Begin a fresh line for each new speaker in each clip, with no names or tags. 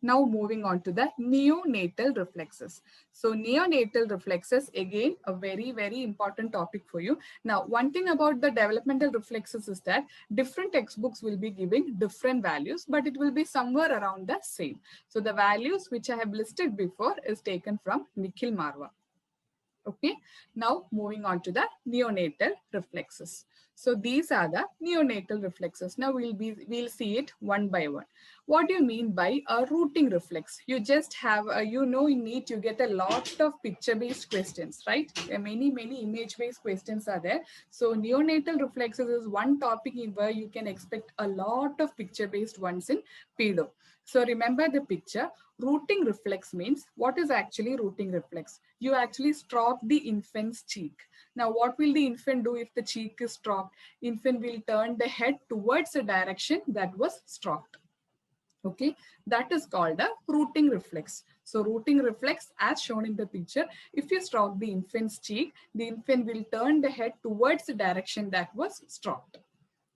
Now moving on to the neonatal reflexes. So neonatal reflexes, again, a very, very important topic for you. Now, one thing about the developmental reflexes is that different textbooks will be giving different values, but it will be somewhere around the same. So the values which I have listed before is taken from Nikhil Marwa. Okay, now moving on to the neonatal reflexes. So these are the neonatal reflexes. Now we'll see it one by one. What do you mean by a rooting reflex? You just have in NEET you get a lot of picture based questions, right? Many image based questions are there. So neonatal reflexes is one topic in where you can expect a lot of picture based ones in pedo. So remember the picture. Rooting reflex means, what is actually rooting reflex? You actually stroke the infant's cheek. Now, what will the infant do if the cheek is stroked? Infant will turn the head towards the direction that was stroked. Okay, that is called a rooting reflex. So rooting reflex, as shown in the picture, if you stroke the infant's cheek, the infant will turn the head towards the direction that was stroked.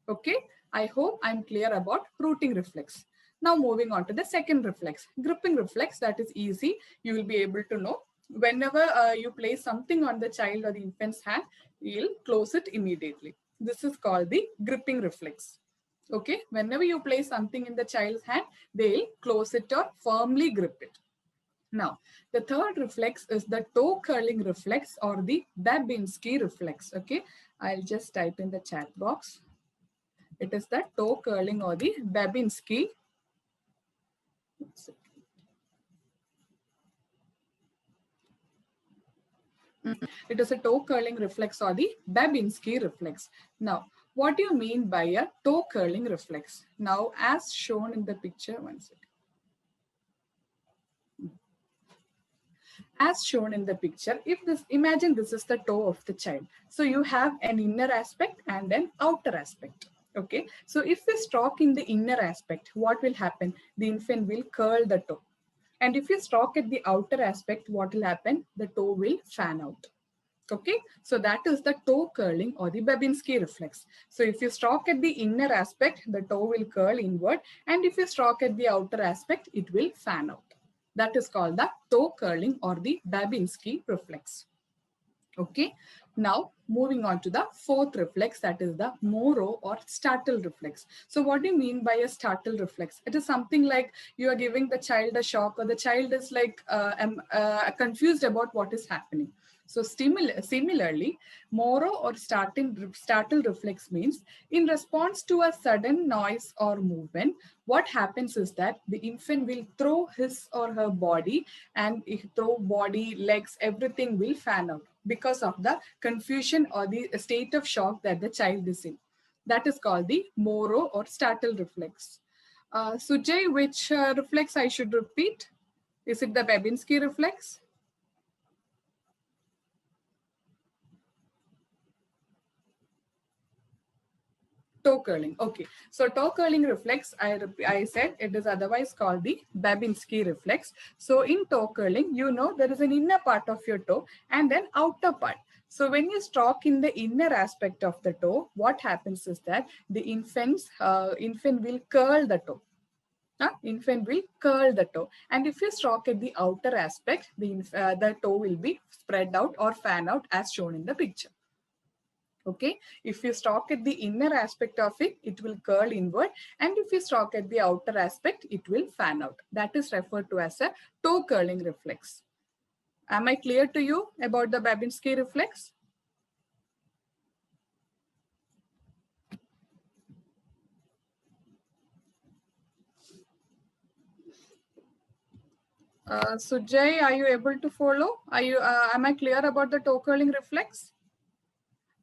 Okay, I hope I'm clear about rooting reflex. Now moving on to the second reflex, gripping reflex. That is easy. You will be able to know whenever you place something on the child or the infant's hand, you'll close it immediately. This is called the gripping reflex. Okay, whenever you place something in the child's hand, they'll close it or firmly grip it. Now, the third reflex is the toe curling reflex or the Babinski reflex. Okay, I'll just type in the chat box. It is the toe curling or the Babinski. It is a toe curling reflex or the Babinski reflex. Now, what do you mean by a toe curling reflex? Now, as shown in the picture, one second. As shown in the picture, imagine this is the toe of the child. So you have an inner aspect and an outer aspect. Okay, so if we stroke in the inner aspect, what will happen? The infant will curl the toe. And if you stroke at the outer aspect, what will happen? The toe will fan out. Okay, so that is the toe curling or the Babinski reflex. So if you stroke at the inner aspect, the toe will curl inward. And if you stroke at the outer aspect, it will fan out. That is called the toe curling or the Babinski reflex. Okay, now moving on to the fourth reflex, that is the Moro or startle reflex. So what do you mean by a startle reflex? It is something like you are giving the child a shock, or the child is like confused about what is happening. So similarly, Moro or startle reflex means in response to a sudden noise or movement, what happens is that the infant will throw his or her body, and if throw body, legs, everything will fan out because of the confusion or the state of shock that the child is in. That is called the Moro or startle reflex. Sujay, which reflex I should repeat? Is it the Babinski reflex? Toe curling. Okay. So toe curling reflex, I said it is otherwise called the Babinski reflex. So in toe curling, there is an inner part of your toe and an outer part. So when you stroke in the inner aspect of the toe, what happens is that the infant will curl the toe. Infant will curl the toe. And if you stroke at the outer aspect, the toe will be spread out or fan out as shown in the picture. Okay, if you stroke at the inner aspect of it, it will curl inward, and if you stroke at the outer aspect, it will fan out. That is referred to as a toe curling reflex. Am I clear to you about the Babinski reflex? Sujay, are you able to follow? Am I clear about the toe curling reflex?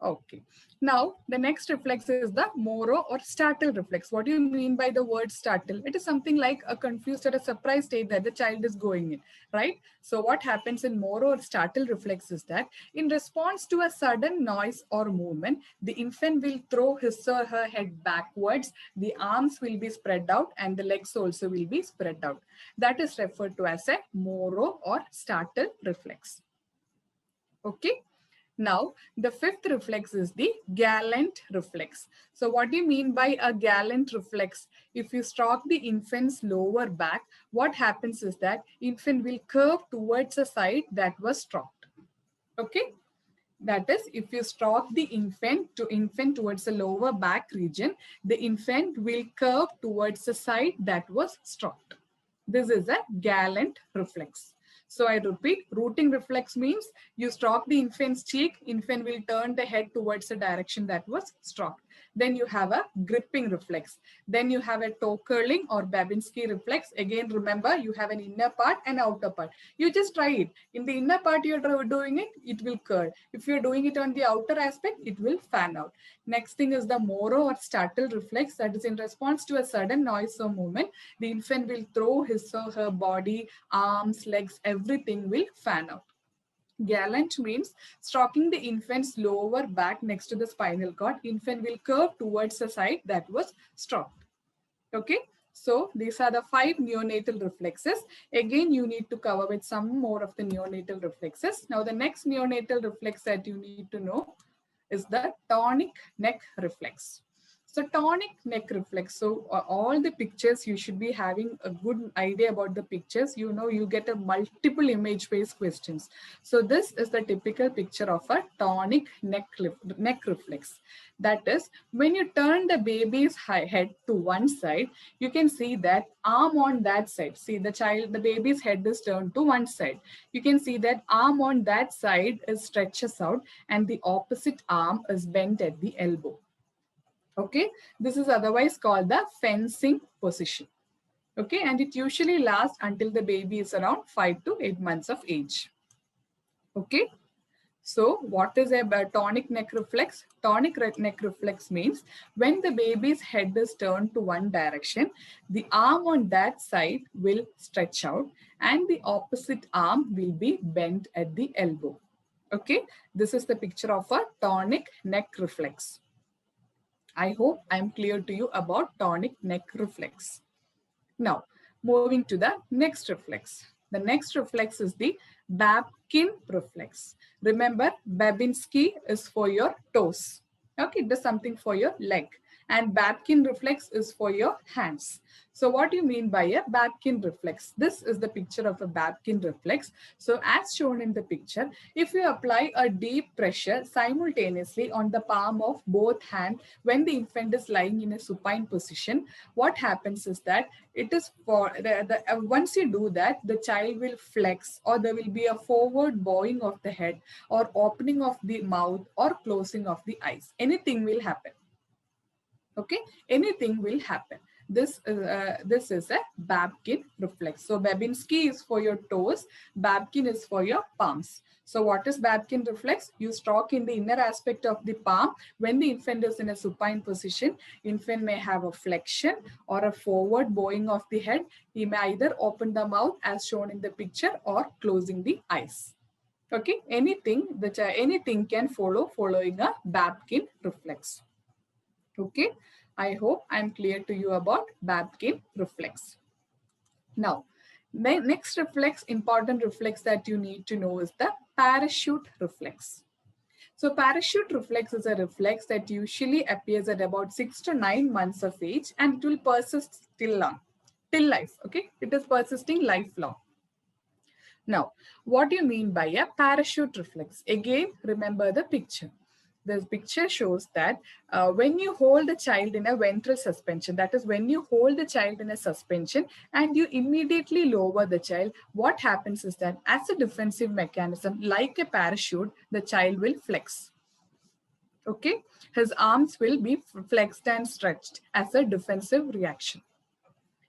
Okay. Now, the next reflex is the Moro or startle reflex. What do you mean by the word startle? It is something like a confused or a surprised state that the child is going in, right? So what happens in Moro or startle reflex is that in response to a sudden noise or movement, the infant will throw his or her head backwards, the arms will be spread out, and the legs also will be spread out. That is referred to as a Moro or startle reflex. Okay. Now, the fifth reflex is the gallant reflex. So what do you mean by a gallant reflex? If you stroke the infant's lower back, what happens is that infant will curve towards a side that was stroked. Okay. That is, if you stroke the infant towards the lower back region, the infant will curve towards the side that was stroked. This is a gallant reflex. So I repeat, rooting reflex means you stroke the infant's cheek, infant will turn the head towards the direction that was stroked. Then you have a gripping reflex. Then you have a toe curling or Babinski reflex. Again, remember, you have an inner part and outer part. You just try it. In the inner part you're doing it, it will curl. If you're doing it on the outer aspect, it will fan out. Next thing is the Moro or startle reflex. That is, in response to a sudden noise or movement, the infant will throw his or her body, arms, legs, everything will fan out. Gallant means stroking the infant's lower back next to the spinal cord. Infant will curve towards the side that was stroked. Okay. So these are the 5 neonatal reflexes. Again, you need to cover with some more of the neonatal reflexes. Now, the next neonatal reflex that you need to know is the tonic neck reflex. So tonic neck reflex. So all the pictures, you should be having a good idea about the pictures. You know, you get a multiple image-based questions. So this is the typical picture of a tonic neck reflex. That is, when you turn the baby's head to one side, you can see that arm on that side. See, the baby's head is turned to one side. You can see that arm on that side is stretches out and the opposite arm is bent at the elbow. Okay, this is otherwise called the fencing position. Okay, and it usually lasts until the baby is around 5 to 8 months of age. Okay, so what is a tonic neck reflex? Tonic neck reflex means when the baby's head is turned to one direction, the arm on that side will stretch out and the opposite arm will be bent at the elbow. Okay, this is the picture of a tonic neck reflex. I hope I'm clear to you about tonic neck reflex. Now, moving to the next reflex. The next reflex is the Babkin reflex. Remember, Babinski is for your toes. Okay, it does something for your leg. And Babkin reflex is for your hands. So what do you mean by a Babkin reflex? This is the picture of a Babkin reflex. So as shown in the picture, if you apply a deep pressure simultaneously on the palm of both hands when the infant is lying in a supine position, what happens is that it is for once you do that, the child will flex, or there will be a forward bowing of the head or opening of the mouth or closing of the eyes. Anything will happen. Okay, anything will happen. This is a Babkin reflex. So Babinski is for your toes, Babkin is for your palms. So what is Babkin reflex? You stroke in the inner aspect of the palm. When the infant is in a supine position, infant may have a flexion or a forward bowing of the head. He may either open the mouth as shown in the picture or closing the eyes. Okay, anything can follow following a Babkin reflex. Okay, I hope I'm clear to you about Babkin reflex. Now, the next reflex, important reflex that you need to know is the parachute reflex. So parachute reflex is a reflex that usually appears at about 6 to 9 months of age and it will persist till life. Okay, it is persisting lifelong. Now, what do you mean by a parachute reflex? Again, remember the picture. This picture shows that when you hold the child in a ventral suspension, that is when you hold the child in a suspension and you immediately lower the child, what happens is that as a defensive mechanism, like a parachute, the child will flex. Okay, his arms will be flexed and stretched as a defensive reaction.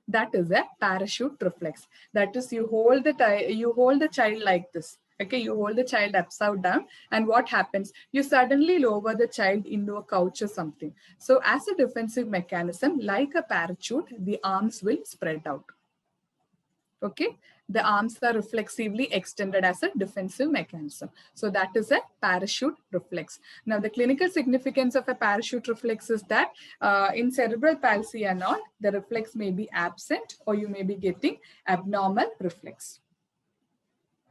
That is a parachute reflex. That is, you hold the child like this. Okay, you hold the child upside down, and what happens? You suddenly lower the child into a couch or something. So as a defensive mechanism, like a parachute, the arms will spread out. Okay, the arms are reflexively extended as a defensive mechanism. So that is a parachute reflex. Now, the clinical significance of a parachute reflex is that in cerebral palsy and all, the reflex may be absent or you may be getting abnormal reflex.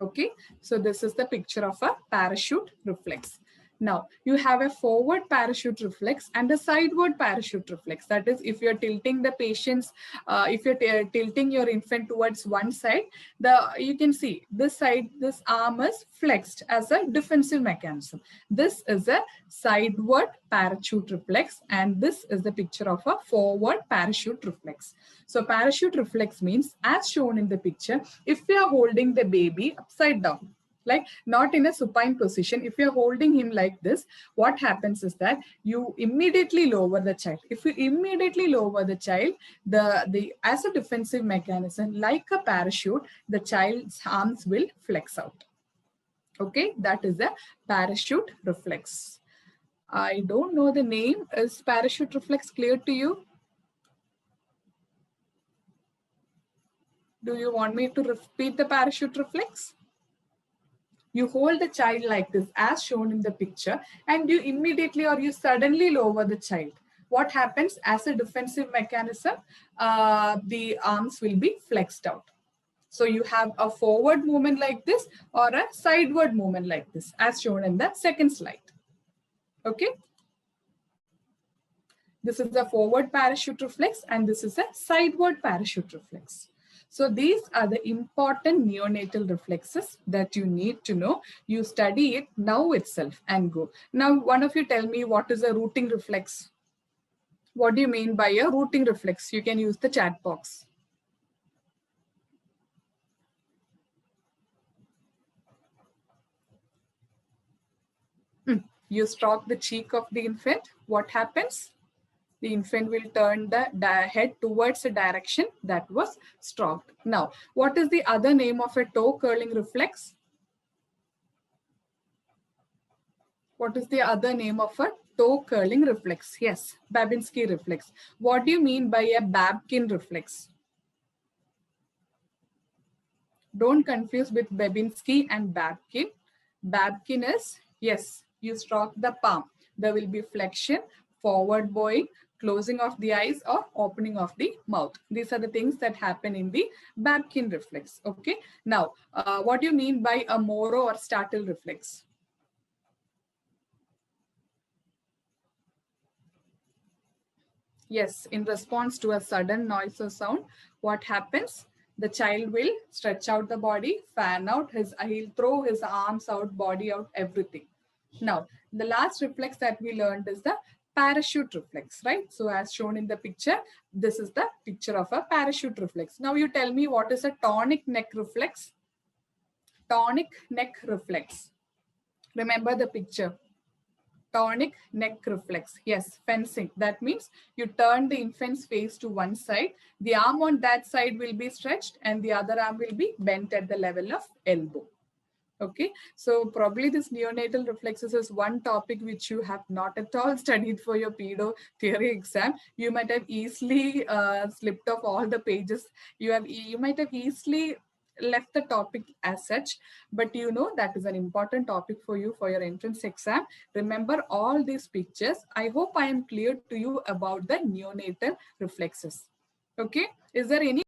Okay, so this is the picture of a parachute reflex. Now, you have a forward parachute reflex and a sideward parachute reflex. That is, if you're tilting the patient's, if you're tilting your infant towards one side, you can see this side, this arm is flexed as a defensive mechanism. This is a sideward parachute reflex, and this is the picture of a forward parachute reflex. So parachute reflex means, as shown in the picture, if we are holding the baby upside down, like not in a supine position, if you're holding him like this, what happens is that you immediately lower the child. If you immediately lower the child, as a defensive mechanism, like a parachute, the child's arms will flex out. Okay, that is the parachute reflex. I don't know the name. Is parachute reflex clear to you? Do you want me to repeat the parachute reflex? You hold the child like this, as shown in the picture, and you immediately or you suddenly lower the child. What happens? As a defensive mechanism, the arms will be flexed out. So you have a forward movement like this or a sideward movement like this, as shown in the second slide. Okay. This is a forward parachute reflex and this is a sideward parachute reflex. So these are the important neonatal reflexes that you need to know. You study it now itself and go. Now, one of you tell me, what is a rooting reflex? What do you mean by a rooting reflex? You can use the chat box. You stroke the cheek of the infant. What happens? The infant will turn the head towards a direction that was stroked. Now, what is the other name of a toe curling reflex? What is the other name of a toe curling reflex? Yes, Babinski reflex. What do you mean by a Babkin reflex? Don't confuse with Babinski and Babkin. Babkin is, yes, you stroke the palm. There will be flexion, forward bowing, closing of the eyes or opening of the mouth. These are the things that happen in the Babkin reflex. Okay. Now, what do you mean by a Moro or startle reflex? Yes, in response to a sudden noise or sound, what happens? The child will stretch out the body, fan out, he'll throw his arms out, body out, everything. Now, the last reflex that we learned is the parachute reflex, right? So as shown in the picture, this is the picture of a parachute reflex. Now you tell me, what is a tonic neck reflex? Tonic neck reflex. Remember the picture. Tonic neck reflex. Yes, fencing. That means you turn the infant's face to one side. The arm on that side will be stretched and the other arm will be bent at the level of elbow. Okay, so probably this neonatal reflexes is one topic which you have not at all studied for your pedo theory exam. You might have easily slipped off all the pages. You might have easily left the topic as such, but you know that is an important topic for you for your entrance exam. Remember all these pictures. I hope I am clear to you about the neonatal reflexes. Okay, is there any